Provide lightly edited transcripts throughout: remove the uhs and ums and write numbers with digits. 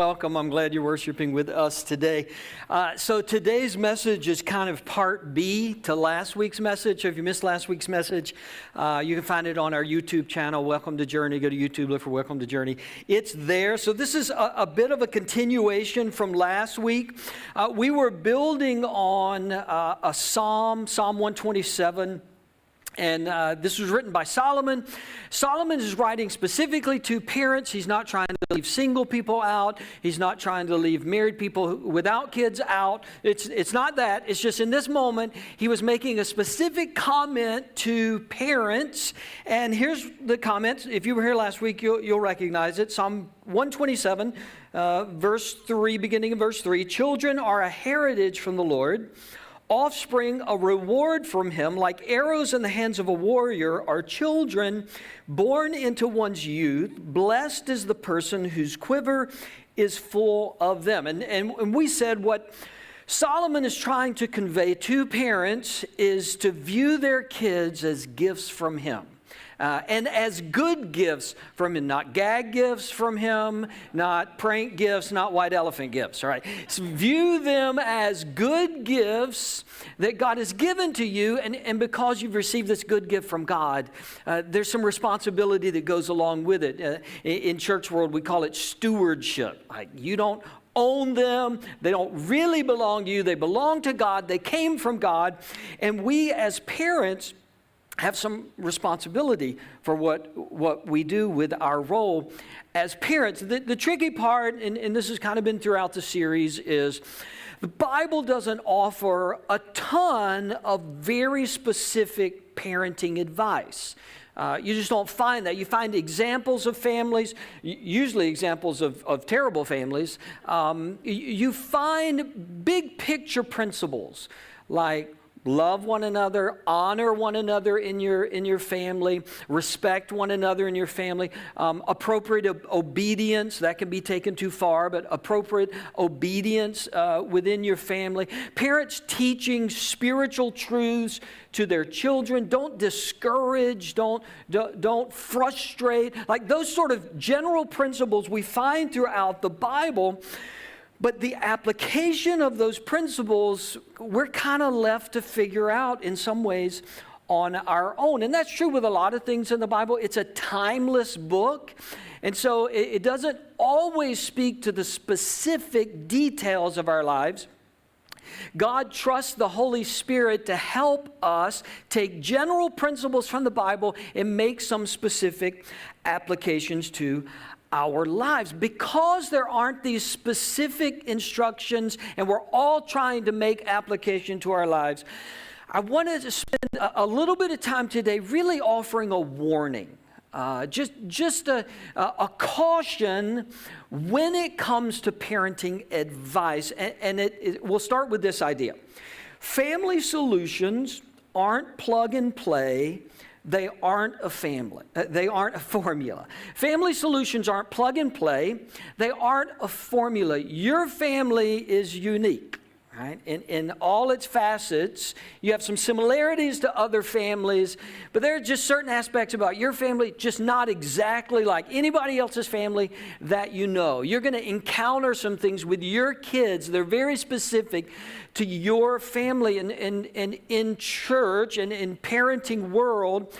Welcome. I'm glad you're worshiping with us today. So today's message is kind of part B to last week's message. If you missed last week's message, you can find it on our YouTube channel, Welcome to Journey. Go to YouTube, look for Welcome to Journey. It's there. So this is a bit of a continuation from last week. We were building on a Psalm 127. And this was written by Solomon. Solomon is writing specifically to parents. He's not trying to leave single people out. He's not trying to leave married people without kids out. It's not that. It's just in this moment, he was making a specific comment to parents. And here's the comment. If you were here last week, you'll recognize it. Psalm 127, verse 3, beginning in verse 3. Children are a heritage from the Lord, offspring a reward from him. Like arrows in the hands of a warrior are children born into one's youth. Blessed is the person whose quiver is full of them. And we said what Solomon is trying to convey to parents is to view their kids as gifts from him. And as good gifts from him, not gag gifts from him, not prank gifts, not white elephant gifts, all right? So view them as good gifts that God has given to you, and because you've received this good gift from God, there's some responsibility that goes along with it. In church world, we call it stewardship. Like you don't own them. They don't really belong to you. They belong to God. They came from God. And we as parents have some responsibility for what we do with our role as parents. The tricky part, and this has kind of been throughout the series, is the Bible doesn't offer a ton of very specific parenting advice. You just don't find that. You find examples of families, usually examples of terrible families. You find big picture principles like love one another, honor one another in your family, respect one another in your family, appropriate obedience, that can be taken too far, but appropriate obedience within your family. Parents teaching spiritual truths to their children. Don't discourage, don't frustrate. Like those sort of general principles we find throughout the Bible. But the application of those principles, we're kind of left to figure out in some ways on our own. And that's true with a lot of things in the Bible. It's a timeless book. And so it doesn't always speak to the specific details of our lives. God trusts the Holy Spirit to help us take general principles from the Bible and make some specific applications to our lives. Because there aren't these specific instructions and we're all trying to make application to our lives, I wanted to spend a little bit of time today really offering a warning, just a caution when it comes to parenting advice. And we'll start with this idea. Family solutions aren't plug and play. They aren't a family. They aren't a formula. Family solutions aren't plug and play. They aren't a formula. Your family is unique, right? In all its facets, you have some similarities to other families, but there are just certain aspects about your family just not exactly like anybody else's family that you know. You're going to encounter some things with your kids. They're very specific to your family. And in church and in parenting world,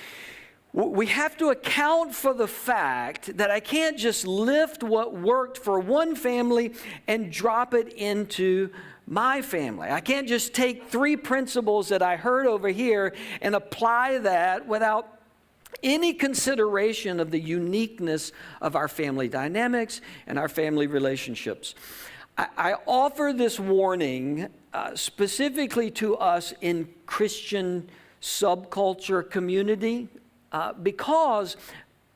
we have to account for the fact that I can't just lift what worked for one family and drop it into my family. I can't just take three principles that I heard over here and apply that without any consideration of the uniqueness of our family dynamics and our family relationships. I offer this warning specifically to us in Christian subculture community because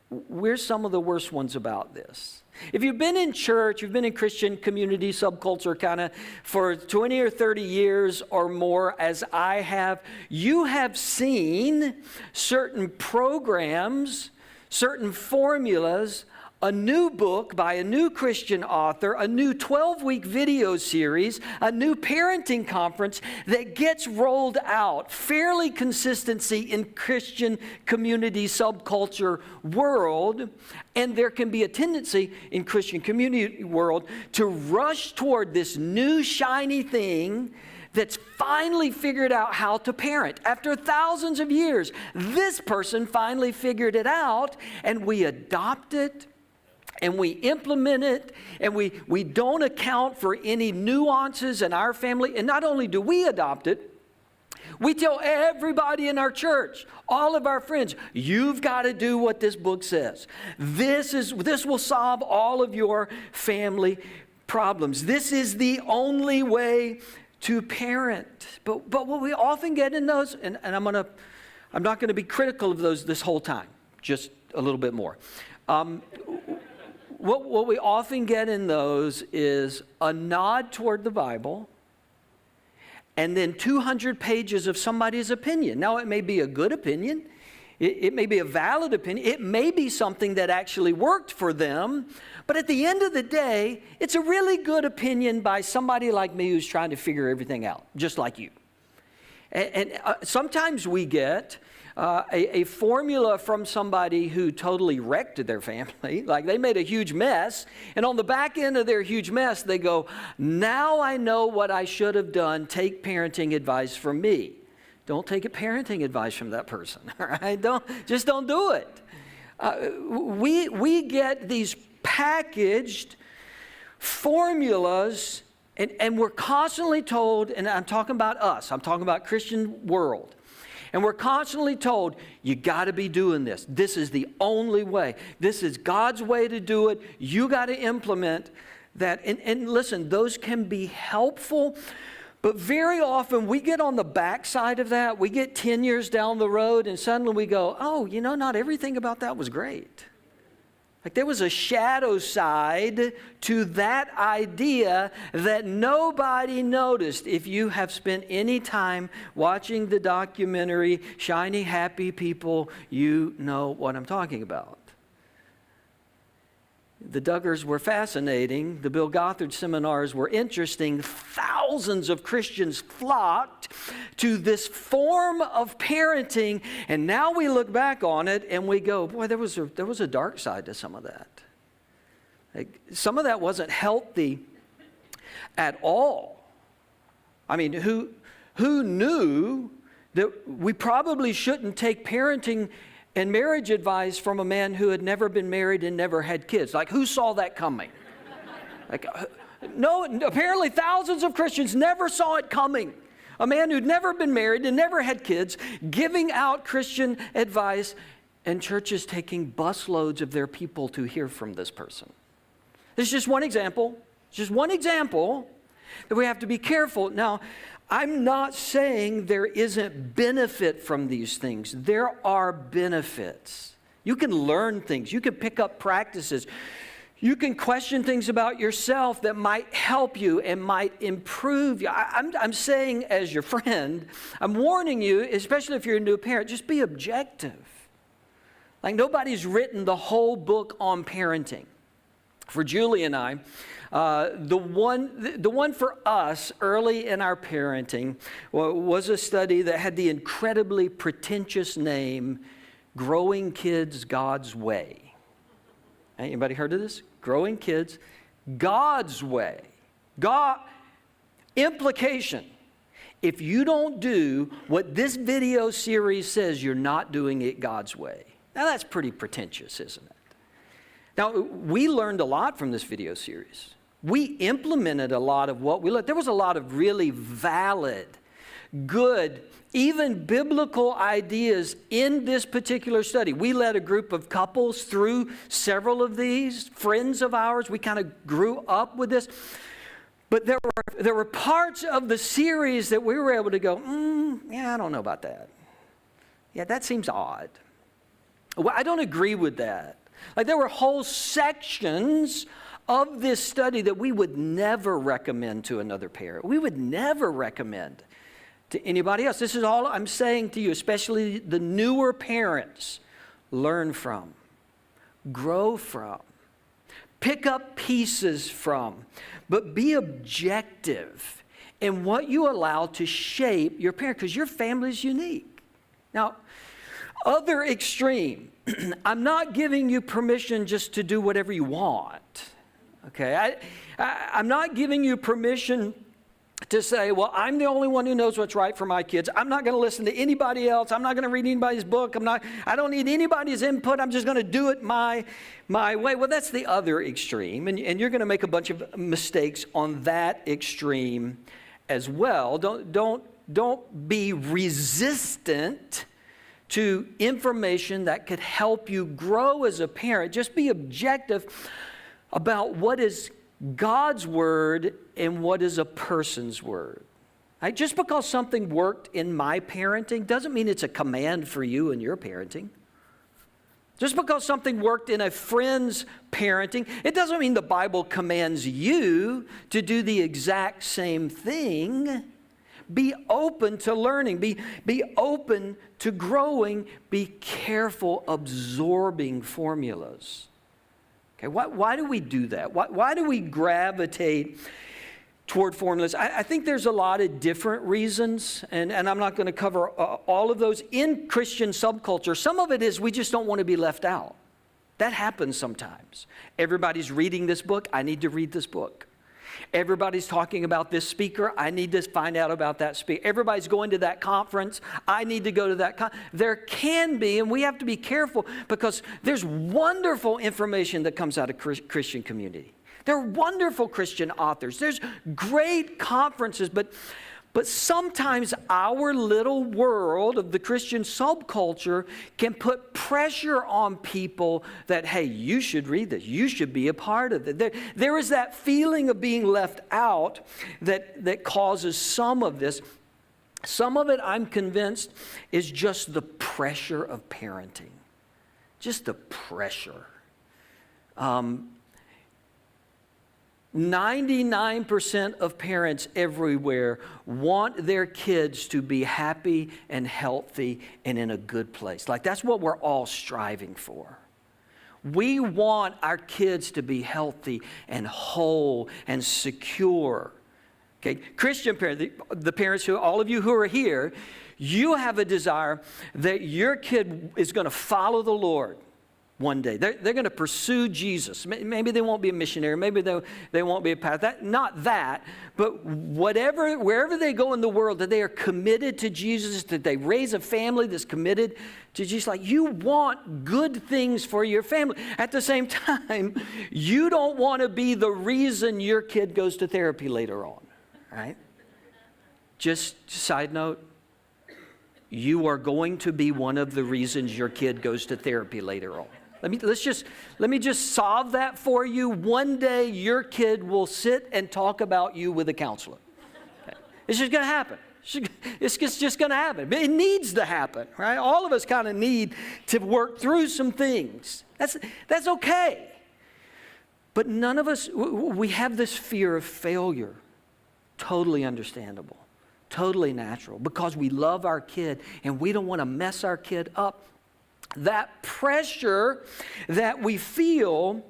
we're some of the worst ones about this. If you've been in church, you've been in Christian community subculture kind of for 20 or 30 years or more, as I have, you have seen certain programs, certain formulas a new book by a new Christian author, a new 12-week video series, a new parenting conference that gets rolled out, fairly consistency in Christian community subculture world, and there can be a tendency in Christian community world to rush toward this new shiny thing that's finally figured out how to parent. After thousands of years, this person finally figured it out, and we adopt it, and we implement it, and we don't account for any nuances in our family. And not only do we adopt it, we tell everybody in our church, all of our friends, you've got to do what this book says. This will solve all of your family problems. This is the only way to parent. But what we often get in those, and I'm not going to be critical of those this whole time, just a little bit more. What we often get in those is a nod toward the Bible and then 200 pages of somebody's opinion. Now, it may be a good opinion. It may be a valid opinion. It may be something that actually worked for them. But at the end of the day, it's a really good opinion by somebody like me who's trying to figure everything out, just like you. And sometimes we get a formula from somebody who totally wrecked their family, like they made a huge mess, and on the back end of their huge mess, they go, now I know what I should have done, take parenting advice from me. Don't take parenting advice from that person, all right? Don't do it. We get these packaged formulas, and we're constantly told, and I'm talking about us, I'm talking about Christian world, and we're constantly told, you got to be doing this. This is the only way. This is God's way to do it. You got to implement that. And listen, those can be helpful, but very often we get on the backside of that. We get 10 years down the road, and suddenly we go, oh, not everything about that was great. Like there was a shadow side to that idea that nobody noticed. If you have spent any time watching the documentary Shiny Happy People, you know what I'm talking about. The Duggars were fascinating. The Bill Gothard seminars were interesting. Thousands of Christians flocked to this form of parenting, and now we look back on it and we go, boy, there was a dark side to some of that. Like, some of that wasn't healthy at all. I mean, who knew that we probably shouldn't take parenting and marriage advice from a man who had never been married and never had kids? Like, who saw that coming? No, apparently thousands of Christians never saw it coming. A man who'd never been married and never had kids, giving out Christian advice, and churches taking busloads of their people to hear from this person. This is just one example. It's just one example that we have to be careful. Now, I'm not saying there isn't benefit from these things. There are benefits. You can learn things. You can pick up practices. You can question things about yourself that might help you and might improve you. I'm saying as your friend, I'm warning you, especially if you're a new parent, just be objective. Like nobody's written the whole book on parenting. For Julie and I, the one for us early in our parenting was a study that had the incredibly pretentious name, Growing Kids God's Way. Anybody heard of this? Growing Kids God's Way. God, implication, if you don't do what this video series says, you're not doing it God's way. Now that's pretty pretentious, isn't it? Now, we learned a lot from this video series. We implemented a lot of what we learned. There was a lot of really valid, good, even biblical ideas in this particular study. We led a group of couples through several of these, friends of ours. We kind of grew up with this. But there were parts of the series that we were able to go, yeah, I don't know about that. Yeah, that seems odd. Well, I don't agree with that. Like there were whole sections of this study that we would never recommend to another parent. We would never recommend to anybody else. This is all I'm saying to you, especially the newer parents. Learn from, grow from. pick up pieces from, but be objective in what you allow to shape your parent, because your family is unique. Now, other extreme, I'm not giving you permission just to do whatever you want, okay? I'm not giving you permission to say, well, I'm the only one who knows what's right for my kids. I'm not going to listen to anybody else. I'm not going to read anybody's book. I don't need anybody's input. I'm just going to do it my way. Well, that's the other extreme, and you're going to make a bunch of mistakes on that extreme as well. Don't be resistant to information that could help you grow as a parent. Just be objective about what is God's word and what is a person's word. Right? Just because something worked in my parenting doesn't mean it's a command for you in your parenting. Just because something worked in a friend's parenting, it doesn't mean the Bible commands you to do the exact same thing. Be open to learning. Be open to growing. Be careful absorbing formulas. Okay, why do we do that? Why do we gravitate toward formulas? I think there's a lot of different reasons, and I'm not going to cover all of those in Christian subculture. Some of it is we just don't want to be left out. That happens sometimes. Everybody's reading this book. I need to read this book. Everybody's talking about this speaker. I need to find out about that speaker. Everybody's going to that conference. I need to go to that There can be, and we have to be careful, because there's wonderful information that comes out of Christian community. There are wonderful Christian authors. There's great conferences, but sometimes our little world of the Christian subculture can put pressure on people that, hey, you should read this. You should be a part of it. There is that feeling of being left out that causes some of this. Some of it, I'm convinced, is just the pressure of parenting. Just the pressure. 99% of parents everywhere want their kids to be happy and healthy and in a good place. Like, that's what we're all striving for. We want our kids to be healthy and whole and secure. Okay, Christian parents, the parents who, all of you who are here, you have a desire that your kid is going to follow the Lord. One day. They're going to pursue Jesus. Maybe they won't be a missionary. Maybe they won't be a pastor. Not that, but wherever they go in the world, that they are committed to Jesus, that they raise a family that's committed to Jesus. Like, you want good things for your family. At the same time, you don't want to be the reason your kid goes to therapy later on, right? Just side note, you are going to be one of the reasons your kid goes to therapy later on. Let me just solve that for you. One day your kid will sit and talk about you with a counselor. Okay. It's just going to happen. It's just going to happen. It needs to happen, right? All of us kind of need to work through some things. That's okay. But none of us, we have this fear of failure. Totally understandable. Totally natural, because we love our kid and we don't want to mess our kid up. That pressure that we feel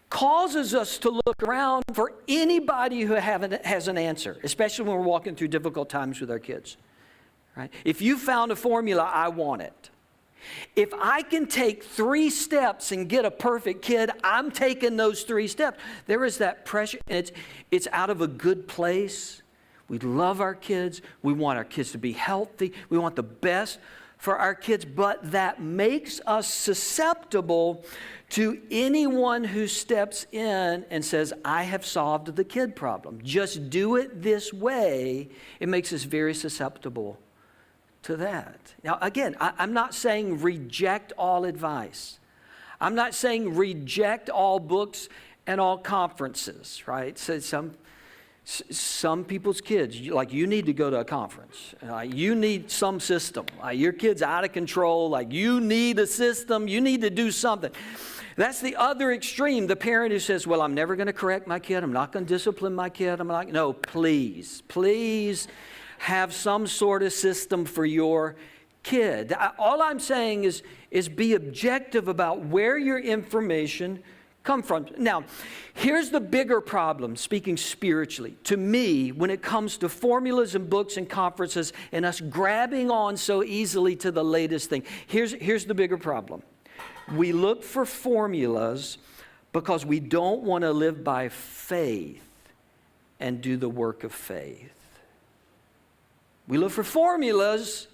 causes us to look around for anybody who has an answer, especially when we're walking through difficult times with our kids. Right? If you found a formula, I want it. If I can take 3 steps and get a perfect kid, I'm taking those 3 steps. There is that pressure, and it's out of a good place. We love our kids. We want our kids to be healthy. We want the best for our kids, but that makes us susceptible to anyone who steps in and says, I have solved the kid problem. Just do it this way. It makes us very susceptible to that. Now, again, I'm not saying reject all advice. I'm not saying reject all books and all conferences, right? So some people's kids, like, you need to go to a conference. You need some system. Your kid's out of control. Like, you need a system. You need to do something. That's the other extreme. The parent who says, well, I'm never going to correct my kid. I'm not going to discipline my kid. No, please have some sort of system for your kid. All I'm saying is be objective about where your information come from? Now, here's the bigger problem, speaking spiritually, to me, when it comes to formulas and books and conferences and us grabbing on so easily to the latest thing. Here's the bigger problem. We look for formulas because we don't want to live by faith and do the work of faith. We look for formulas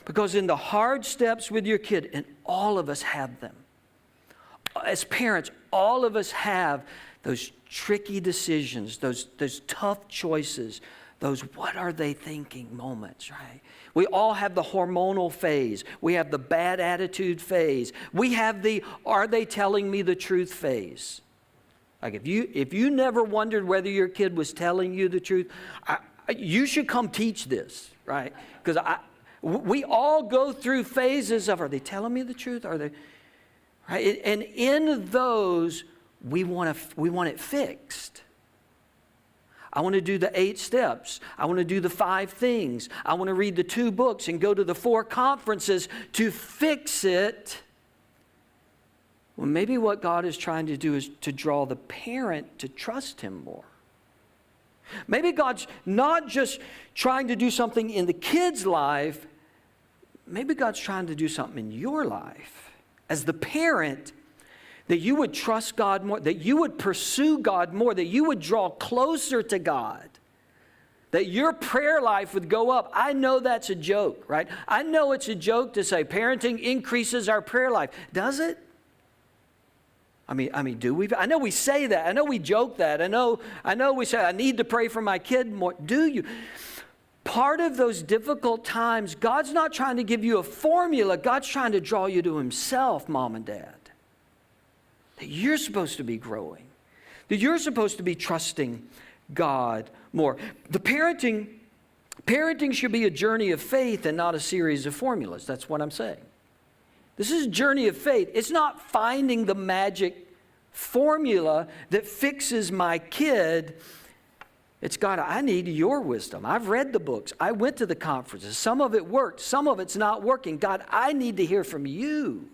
because in the hard steps with your kid, and all of us have them, as parents, all of us have those tricky decisions, those tough choices, those what are they thinking moments, right? We all have the hormonal phase. We have the bad attitude phase. We have the are they telling me the truth phase. Like if you never wondered whether your kid was telling you the truth, you should come teach this, right? Because we all go through phases of are they telling me the truth? Are they... Right? And in those, we want it fixed. I want to do the 8 steps. I want to do the 5 things. I want to read the 2 books and go to the 4 conferences to fix it. Well, maybe what God is trying to do is to draw the parent to trust Him more. Maybe God's not just trying to do something in the kid's life. Maybe God's trying to do something in your life. As the parent, that you would trust God more, that you would pursue God more, that you would draw closer to God, that your prayer life would go up. I know that's a joke, right? I know it's a joke to say parenting increases our prayer life. Does it? I mean, do we? I know we say that. I know we joke that. I know we say, I need to pray for my kid more. Do you? Part of those difficult times, God's not trying to give you a formula. God's trying to draw you to Himself, mom and dad. That you're supposed to be growing. That you're supposed to be trusting God more. The parenting should be a journey of faith and not a series of formulas. That's what I'm saying. This is a journey of faith. It's not finding the magic formula that fixes my kid. It's God, I need your wisdom. I've read the books. I went to the conferences. Some of it worked. Some of it's not working. God, I need to hear from you.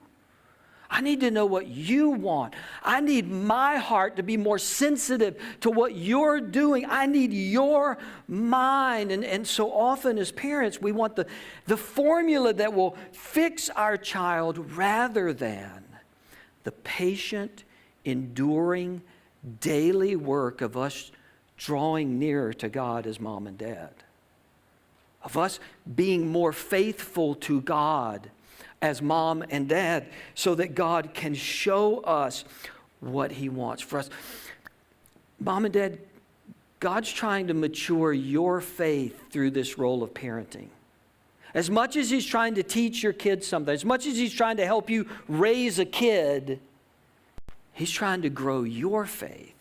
I need to know what you want. I need my heart to be more sensitive to what you're doing. I need your mind. And so often as parents, we want the formula that will fix our child rather than the patient, enduring, daily work of us drawing nearer to God as mom and dad, of us being more faithful to God as mom and dad so that God can show us what He wants for us. Mom and dad, God's trying to mature your faith through this role of parenting. As much as He's trying to teach your kids something, as much as He's trying to help you raise a kid, He's trying to grow your faith.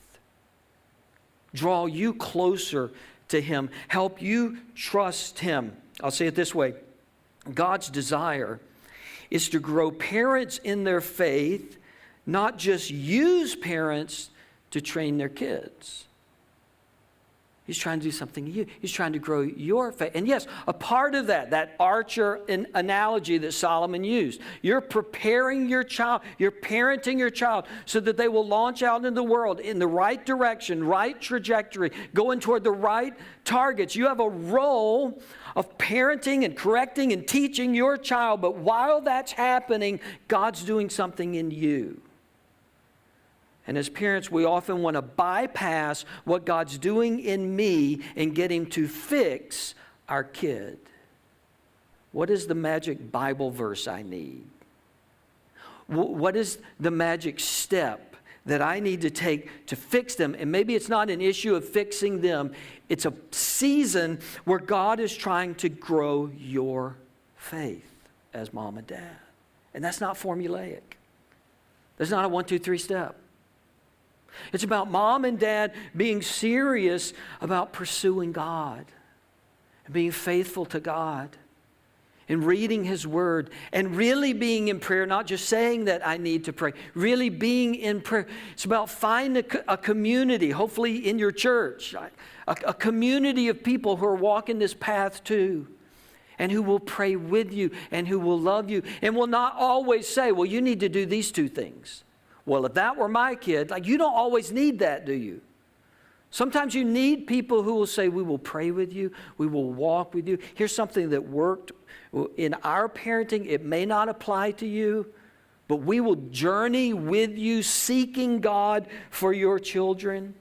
Draw you closer to Him. Help you trust Him. I'll say it this way. God's desire is to grow parents in their faith, not just use parents to train their kids. He's trying to do something in you. He's trying to grow your faith. And yes, a part of that archer analogy that Solomon used, you're preparing your child, you're parenting your child so that they will launch out into the world in the right direction, right trajectory, going toward the right targets. You have a role of parenting and correcting and teaching your child, but while that's happening, God's doing something in you. And as parents, we often want to bypass what God's doing in me and get Him to fix our kid. What is the magic Bible verse I need? What is the magic step that I need to take to fix them? And maybe it's not an issue of fixing them. It's a season where God is trying to grow your faith as mom and dad. And that's not formulaic. That's not a 1, 2, 3 step. It's about mom and dad being serious about pursuing God and being faithful to God and reading His Word and really being in prayer, not just saying that I need to pray, really being in prayer. It's about finding a community, hopefully in your church, a community of people who are walking this path too, and who will pray with you and who will love you and will not always say, well, you need to do these 2 things. Well, if that were my kid, like, you don't always need that, do you? Sometimes you need people who will say, we will pray with you, we will walk with you. Here's something that worked in our parenting. It may not apply to you, but we will journey with you seeking God for your children.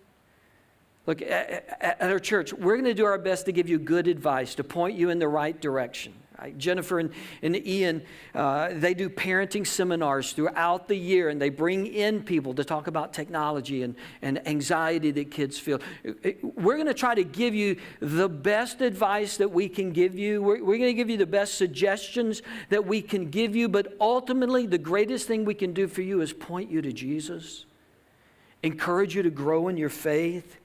Look, at our church, we're going to do our best to give you good advice, to point you in the right direction. Right? Jennifer and Ian, they do parenting seminars throughout the year, and they bring in people to talk about technology and anxiety that kids feel. We're going to try to give you the best advice that we can give you. We're going to give you the best suggestions that we can give you, but ultimately, the greatest thing we can do for you is point you to Jesus, encourage you to grow in your faith,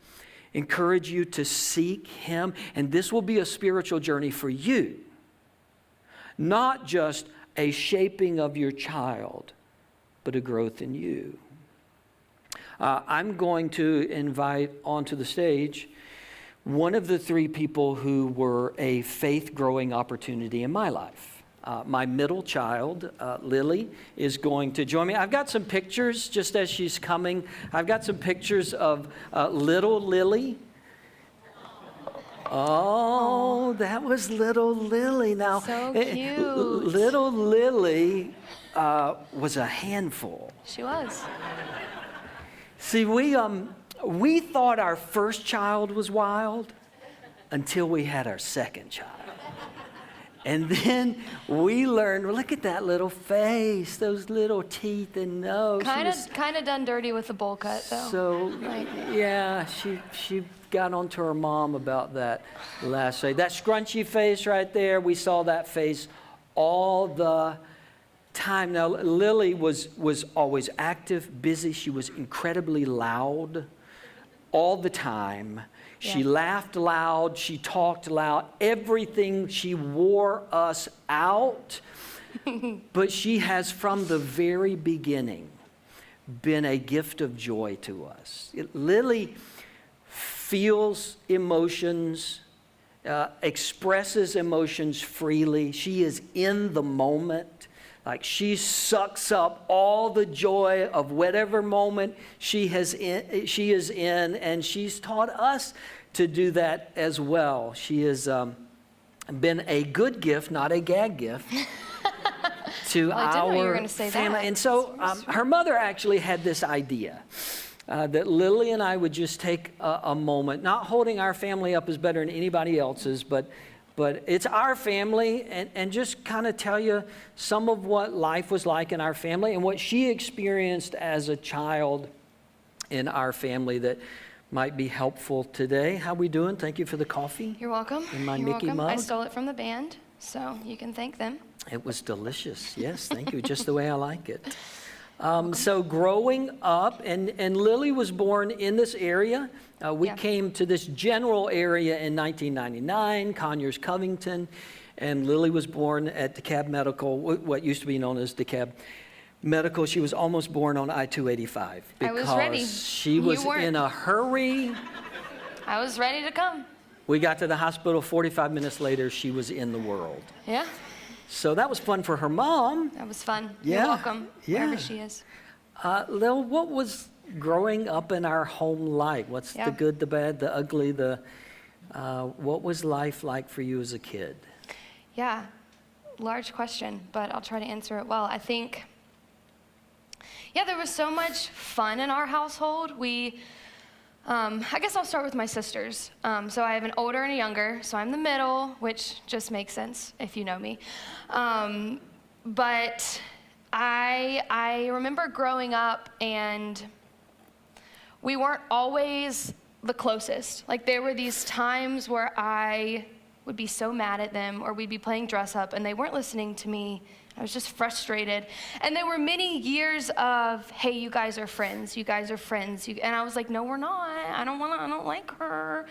encourage you to seek Him, and this will be a spiritual journey for you. Not just a shaping of your child, but a growth in you. I'm going to invite onto the stage one of the three people who were a faith-growing opportunity in my life. My middle child, Lily, is going to join me. I've got some pictures just as she's coming. I've got some pictures of little Lily. Oh, that was little Lily. Now, so cute. Little Lily was a handful. She was. See, we thought our first child was wild until we had our second child. And then we learned, look at that little face, those little teeth and nose. Kind of done dirty with the bowl cut, though. So, yeah, she got onto her mom about that last night. That scrunchy face right there, we saw that face all the time. Now, Lily was always active, busy. She was incredibly loud all the time. She laughed loud. She talked loud. Everything, she wore us out. But she has, from the very beginning, been a gift of joy to us. Lily feels emotions, expresses emotions freely. She is in the moment. Like, she sucks up all the joy of whatever moment she is in, and she's taught us to do that as well. She has been a good gift, not a gag gift, to I didn't know you were our gonna say family. that. And so her mother actually had this idea that Lily and I would just take a moment, not holding our family up as better than anybody else's, but it's our family, and just kind of tell you some of what life was like in our family and what she experienced as a child in our family that might be helpful today. How we doing? Thank you for the coffee. You're welcome. In my You're Mickey welcome. mug. I stole it from the band, so you can thank them. It was delicious. Yes, thank you. Just the way I like it. So growing up, and Lily was born in this area. We came to this general area in 1999, Conyers, Covington, and Lily was born at DeKalb Medical, what used to be known as DeKalb Medical. She was almost born on I-285 I was ready. because she was in a hurry. I was ready to come. We got to the hospital 45 minutes later, she was in the world. Yeah, So that was fun for her mom. that was fun. Yeah, You're welcome, yeah. wherever she is. Lil, what was growing up in our home like? What's the good, the bad, the ugly, what was life like for you as a kid? Yeah, large question, but I'll try to answer it well. I think, there was so much fun in our household. I guess I'll start with my sisters. So I have an older and a younger, so I'm the middle, which just makes sense if you know me. But I remember growing up, and we weren't always the closest. Like, there were these times where I would be so mad at them, or we'd be playing dress up, and they weren't listening to me. I was just frustrated. And there were many years of, hey, you guys are friends. You guys are friends. And I was like, no, we're not. I don't like her.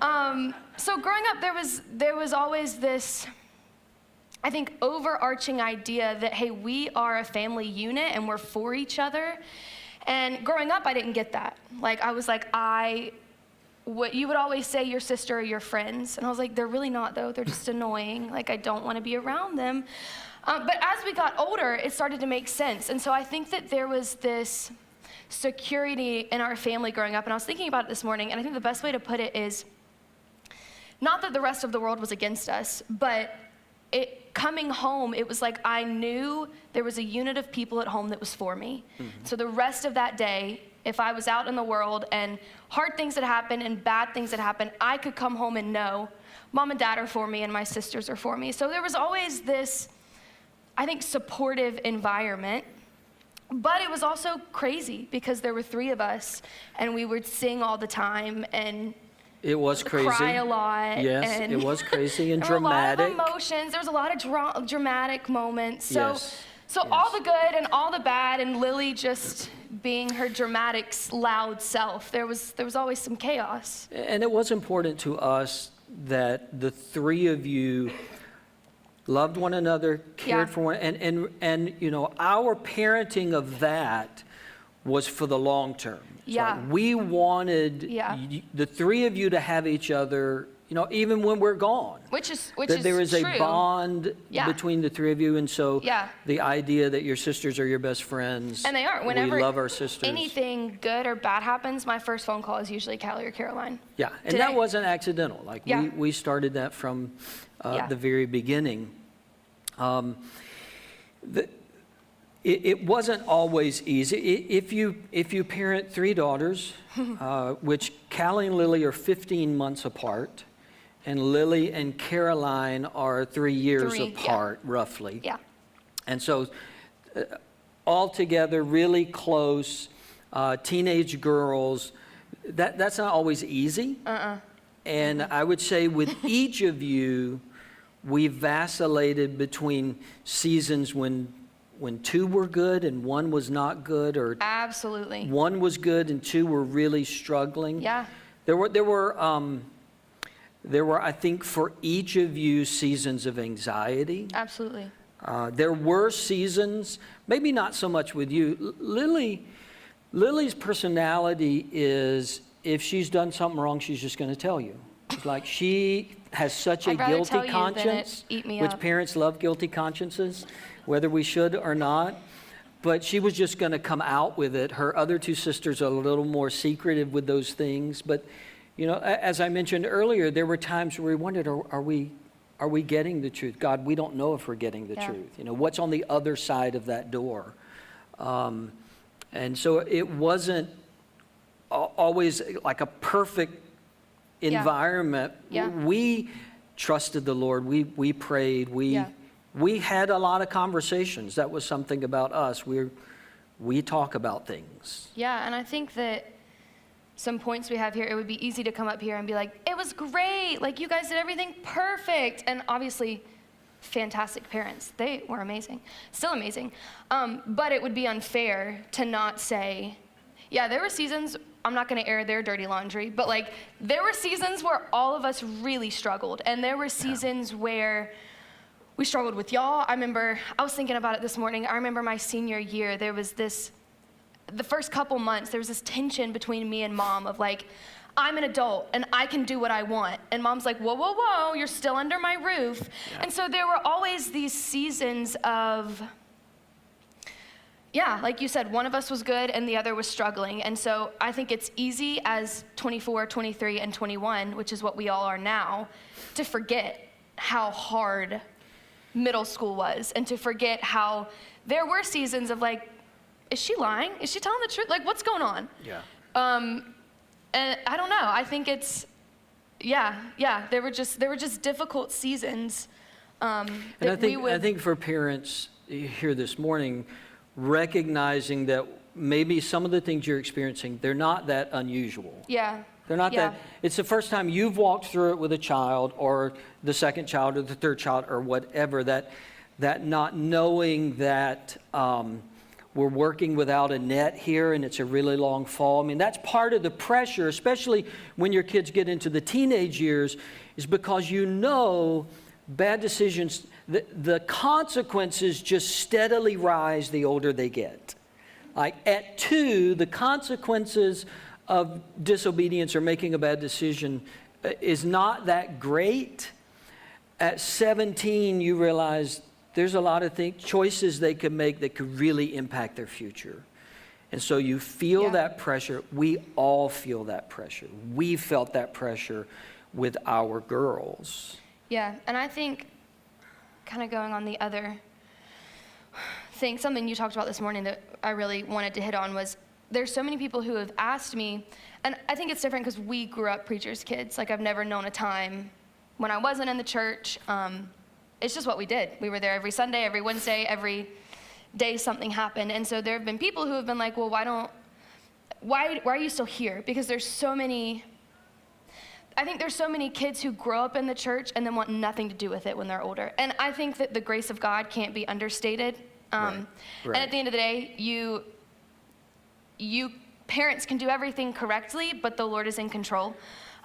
So growing up, there was always this, I think, overarching idea that, hey, we are a family unit and we're for each other. And growing up, I didn't get that. Like, I was like, I what you would always say your sister or your friends. And I was like, they're really not though. They're just annoying. Like, I don't want to be around them. But as we got older, it started to make sense. And so I think that there was this security in our family growing up. And I was thinking about it this morning, and I think the best way to put it is not that the rest of the world was against us, but coming home, it was like I knew there was a unit of people at home that was for me. Mm-hmm. So the rest of that day, if I was out in the world and hard things had happened and bad things had happened, I could come home and know mom and dad are for me and my sisters are for me. So there was always this, I think, supportive environment. But it was also crazy because there were 3 of us and we would sing all the time and it was crazy. Cry a lot. Yes, and it was crazy and there dramatic. There were a lot of emotions. There was a lot of dramatic moments. So, yes. so all the good and all the bad, and Lily just being her dramatic, loud self. There was always some chaos. And it was important to us that the 3 of you loved one another, cared for one, and you know, our parenting of that was for the long term. Yeah. So we wanted the 3 of you to have each other, you know, even when we're gone. Which is that there is true. A bond between the 3 of you, and so the idea that your sisters are your best friends. And they are. Whenever we love our sisters. Anything good or bad happens, my first phone call is usually Callie or Caroline. Yeah, and that wasn't accidental. Like we started that from the very beginning. It wasn't always easy. If you parent 3 daughters, which Callie and Lily are 15 months apart, and Lily and Caroline are 3 years apart, roughly. Yeah. And so all together, really close, teenage girls, that's not always easy. And I would say with each of you, we vacillated between seasons when 2 were good and 1 was not good, or absolutely 1 was good and 2 were really struggling. Yeah. There were I think for each of you seasons of anxiety. Absolutely. There were seasons, maybe not so much with you. Lily's personality is, if she's done something wrong, she's just going to tell you. It's like she has such a guilty conscience, which parents love guilty consciences, whether we should or not. But she was just going to come out with it. Her other 2 sisters are a little more secretive with those things. But, you know, as I mentioned earlier, there were times where we wondered, are we getting the truth? God, we don't know if we're getting the truth. You know, what's on the other side of that door? And so it wasn't always like a perfect environment. We trusted the Lord. We prayed. We had a lot of conversations. That was something about us. We talk about things. Yeah, and I think that some points we have here, it would be easy to come up here and be like, it was great. Like, you guys did everything perfect. And obviously, fantastic parents. They were amazing. Still amazing. But it would be unfair to not say, yeah, there were seasons, I'm not going to air their dirty laundry, but like there were seasons where all of us really struggled. And there were seasons where we struggled with y'all. I was thinking about it this morning. I remember my senior year, there was the first couple months, there was this tension between me and mom of like, I'm an adult and I can do what I want. And mom's like, whoa, whoa, whoa, you're still under my roof. Yeah. And so there were always these seasons of, like you said, one of us was good and the other was struggling. And so I think it's easy as 24, 23, and 21, which is what we all are now, to forget how hard middle school was and to forget how there were seasons of like, is she lying? Is she telling the truth? Like, what's going on? Yeah. And I don't know. I think it's, there were just difficult seasons. And I think for parents here this morning, recognizing that maybe some of the things you're experiencing, they're not that unusual. Yeah. They're not that, it's the first time you've walked through it with a child or the second child or the third child or whatever, that not knowing that we're working without a net here and it's a really long fall. I mean, that's part of the pressure, especially when your kids get into the teenage years, is because you know bad decisions, the consequences just steadily rise the older they get. Like at 2, the consequences of disobedience or making a bad decision is not that great, at 17 you realize there's a lot of choices they could make that could really impact their future. And so you feel that pressure. We all feel that pressure. We felt that pressure with our girls. Yeah, and I think, kind of going on the other thing, something you talked about this morning that I really wanted to hit on was there's so many people who have asked me, and I think it's different because we grew up preachers' kids. Like, I've never known a time when I wasn't in the church. It's just what we did. We were there every Sunday, every Wednesday, every day something happened. And so there have been people who have been like, well, why are you still here? Because there's so many, I think there's so many kids who grow up in the church and then want nothing to do with it when they're older. And I think that the grace of God can't be understated. Right. And at the end of the day, you parents can do everything correctly, but the Lord is in control.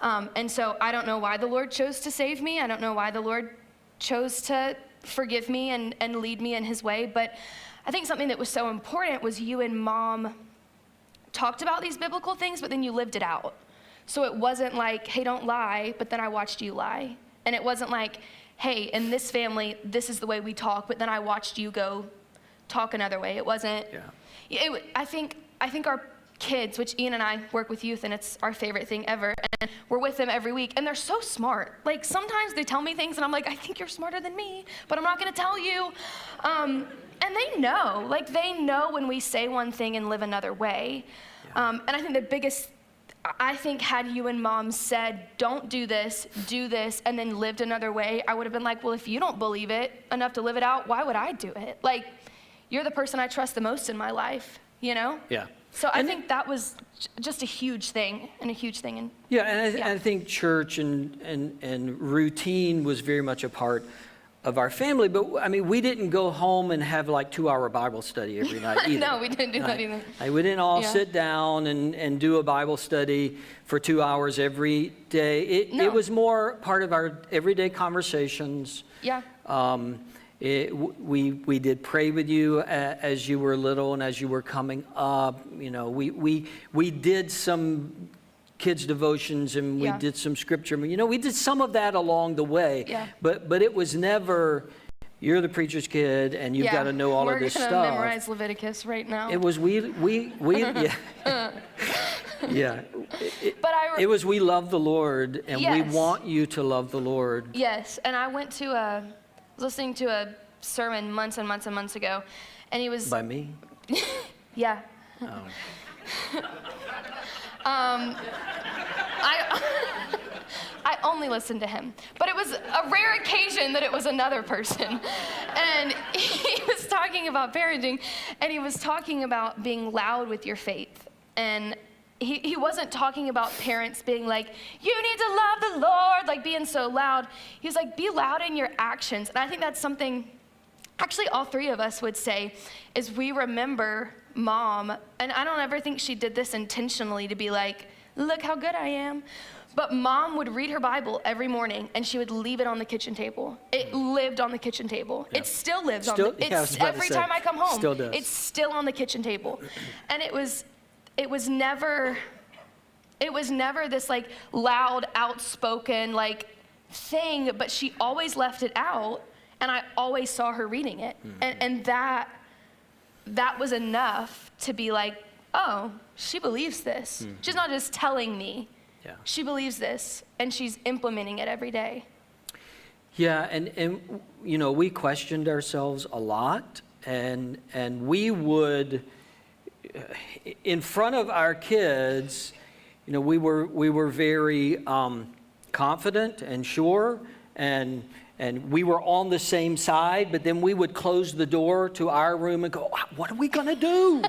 And so I don't know why the Lord chose to save me. I don't know why the Lord chose to forgive me and lead me in his way. But I think something that was so important was you and Mom talked about these biblical things, but then you lived it out. So it wasn't like, hey, don't lie, but then I watched you lie. And it wasn't like, hey, in this family, this is the way we talk, but then I watched you go talk another way. It wasn't. Yeah. I think our kids, which Ian and I work with youth, and it's our favorite thing ever, and we're with them every week, and they're so smart. Like, sometimes they tell me things, and I'm like, I think you're smarter than me, but I'm not gonna tell you. And they know, they know when we say one thing and live another way. And I think the biggest, had you and Mom said, don't do this, and then lived another way, I would have been like, well, if you don't believe it enough to live it out, why would I do it? Like, you're the person I trust the most in my life, you know? Yeah. So I think that was just a huge thing. And I think church and routine was very much a part of our family. But I mean, we didn't go home and have like 2-hour Bible study every night either. No, we didn't do that either. We didn't all sit down and do a Bible study for 2 hours every day. It was more part of our everyday conversations. Yeah. We did pray with you as you were little and as you were coming up. You know, we did some kids devotions and we did some scripture. You know, we did some of that along the way. Yeah. But it was never, you're the preacher's kid and you've got to know all of this stuff. We're going to memorize Leviticus right now. It was yeah. Yeah. It was we love the Lord and we want you to love the Lord. Yes, and I went to listening to a sermon months and months and months ago, and he was... By me? Yeah. Oh. I only listened to him, but it was a rare occasion that it was another person. And he was talking about parenting, and he was talking about being loud with your faith. And he wasn't talking about parents being like, you need to love the Lord, like being so loud. He was like, be loud in your actions. And I think that's something, actually all three of us would say, is we remember Mom, and I don't ever think she did this intentionally to be like, look how good I am. But Mom would read her Bible every morning, and she would leave it on the kitchen table. It lived on the kitchen table. It still lives on the kitchen table. Every time I come home, it's still on the kitchen table. And it was never this like loud, outspoken like thing, but she always left it out, and I always saw her reading it. Mm-hmm. And that was enough to be like, oh, she believes this. Mm-hmm. She's not just telling me. Yeah. She believes this, and she's implementing it every day. Yeah, and you know, we questioned ourselves a lot, and we would, in front of our kids, you know, we were very confident and sure, and we were on the same side, but then we would close the door to our room and go, what are we gonna do?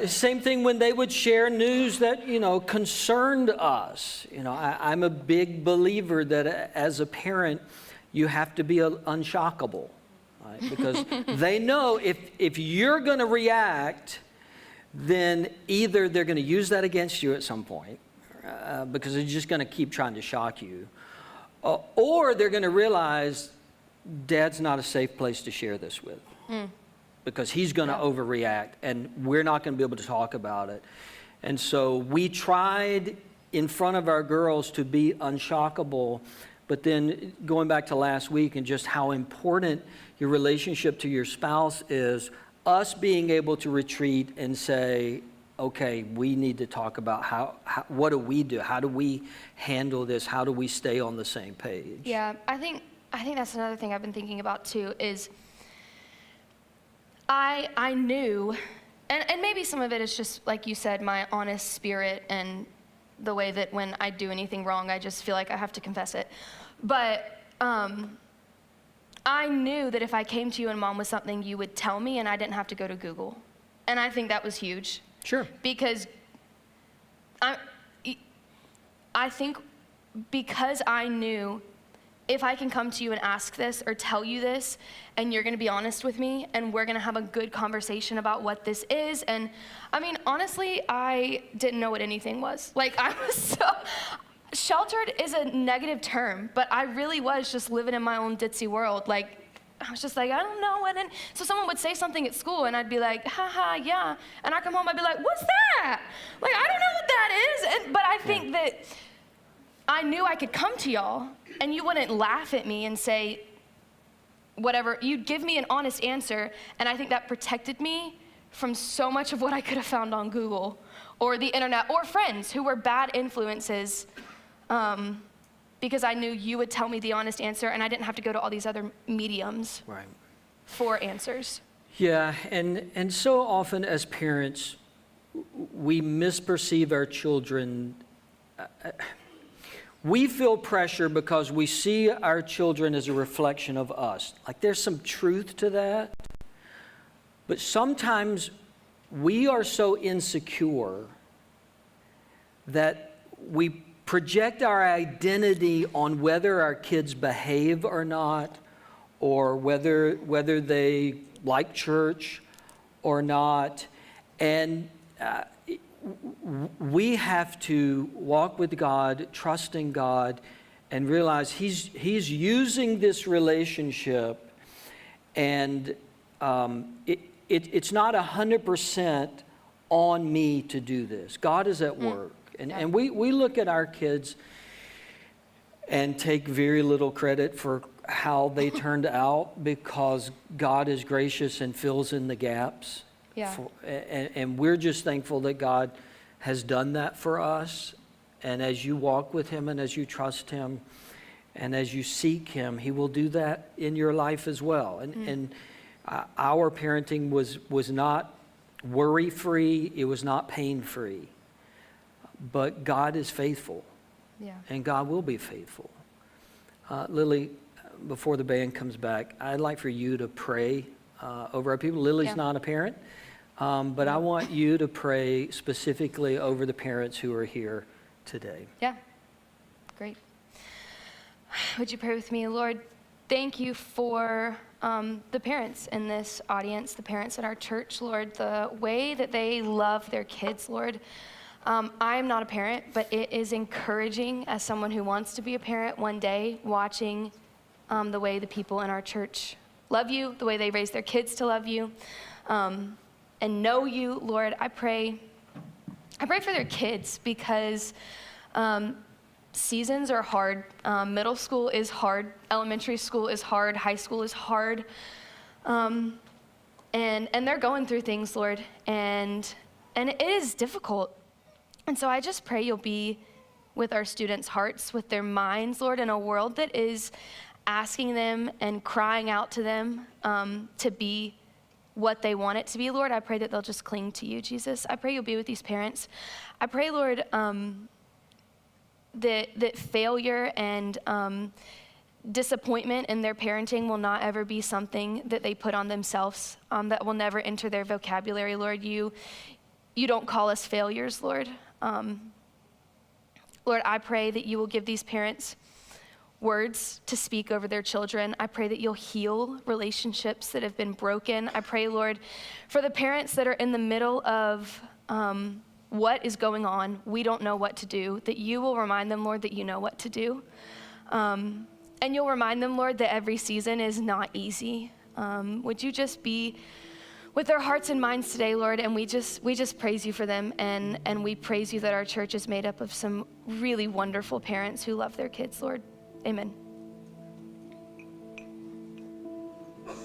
Same thing when they would share news that, you know, concerned us. You know, I'm a big believer that as a parent, you have to be unshockable, right? Because they know if you're gonna react, then either they're gonna use that against you at some point, because they're just gonna keep trying to shock you, or they're gonna realize Dad's not a safe place to share this with. because he's going to overreact, and we're not going to be able to talk about it. And so we tried in front of our girls to be unshockable, but then going back to last week and just how important your relationship to your spouse is, us being able to retreat and say, okay, we need to talk about how what do we do? How do we handle this? How do we stay on the same page? Yeah, I think that's another thing I've been thinking about too is I knew, and maybe some of it is just, like you said, my honest spirit and the way that when I do anything wrong, I just feel like I have to confess it. But I knew that if I came to you and Mom with something, you would tell me and I didn't have to go to Google. And I think that was huge. Sure. Because I think because I knew if I can come to you and ask this or tell you this, and you're gonna be honest with me, and we're gonna have a good conversation about what this is. And I mean, honestly, I didn't know what anything was. Like, I was so, sheltered is a negative term, but I really was just living in my own ditzy world. Like, I was just like, I don't know what, and so someone would say something at school, and I'd be like, haha, yeah. And I come home, I'd be like, what's that? Like, I don't know what that is. But I think that I knew I could come to y'all, and you wouldn't laugh at me and say whatever. You'd give me an honest answer, and I think that protected me from so much of what I could have found on Google or the internet or friends who were bad influences, because I knew you would tell me the honest answer, and I didn't have to go to all these other mediums for answers. Yeah, and so often as parents, we misperceive our children. We feel pressure because we see our children as a reflection of us. Like, there's some truth to that. But sometimes we are so insecure that we project our identity on whether our kids behave or not, or whether they like church or not. And we have to walk with God, trust in God, and realize He's using this relationship, and it's not 100% on me to do this. God is at work. And we look at our kids and take very little credit for how they turned out, because God is gracious and fills in the gaps. Yeah. And we're just thankful that God has done that for us. And as you walk with Him and as you trust Him and as you seek Him, He will do that in your life as well. And our parenting was not worry-free. It was not pain-free. But God is faithful. Yeah. And God will be faithful. Lily, before the band comes back, I'd like for you to pray over our people. Lily's not a parent, but I want you to pray specifically over the parents who are here today. Yeah, great. Would you pray with me? Lord, thank you for the parents in this audience, the parents at our church, Lord, the way that they love their kids, Lord. I am not a parent, but it is encouraging as someone who wants to be a parent one day, watching the way the people in our church love you, the way they raise their kids to love you, and know you, Lord. I pray for their kids, because seasons are hard. Middle school is hard. Elementary school is hard. High school is hard. And they're going through things, Lord, and it is difficult. And so I just pray you'll be with our students' hearts, with their minds, Lord, in a world that is asking them and crying out to them to be what they want it to be, Lord. I pray that they'll just cling to you, Jesus. I pray you'll be with these parents. I pray, Lord, that failure and disappointment in their parenting will not ever be something that they put on themselves, that will never enter their vocabulary, Lord. You don't call us failures, Lord. Lord, I pray that you will give these parents words to speak over their children. I pray that you'll heal relationships that have been broken. I pray, Lord, for the parents that are in the middle of what is going on, we don't know what to do, that you will remind them, Lord, that you know what to do. And you'll remind them, Lord, that every season is not easy. Would you just be with their hearts and minds today, Lord, and we just praise you for them, and we praise you that our church is made up of some really wonderful parents who love their kids, Lord. Amen.